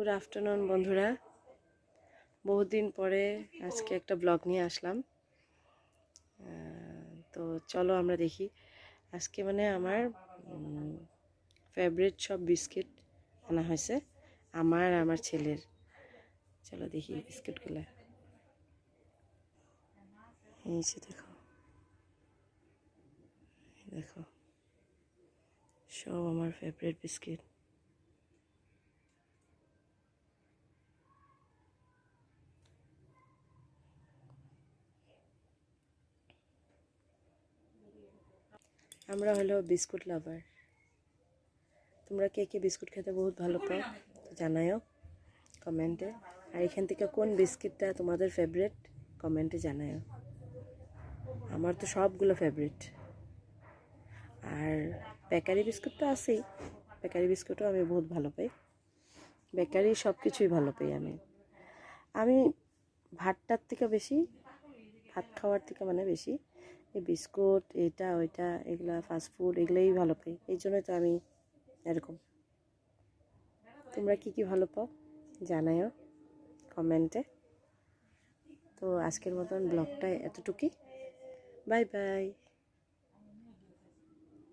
Good afternoon বন্ধুরা, বহুদিন পরে আজকে একটা ব্লগ নিয়ে আসলাম। তো চলো আমরা দেখি আজকে আমার ফেভারিট সব বিস্কিট আনা হয়েছে আমার ছেলের। চলো দেখি বিস্কিটগুলো। এই যে দেখো দেখো সব আমার ফেভারিট বিস্কিট। আমরা হলো বিস্কুট লাভার। তোমরা কে কে বিস্কুট খেতে বহুত ভালো পাও জানাও কমেন্টে। আর এখান থেকে কোন বিস্কিটটা তোমাদের ফেভারিট কমেন্টে জানাও। আমার তো সবগুলো ফেভারিট। আর বেকারি বিস্কুট তো আছেই, বেকারি বিস্কুটও আমি বহুত ভালো পাই। বেকারি সব কিছুই ভালো পাই আমি ভাতটার থেকে বেশি, ভাত খাওয়ার থেকে বেশি এই বিস্কুট এটা ওইটা এগুলা ফাস্টফুড এগুলোই ভালো পাই। এই জন্যই তো আমি এরকম। তোমরা কি কি ভালো পাও জানাও কমেন্টে। তো আজকের মতন ব্লগটা এতটুকুই। Bye bye.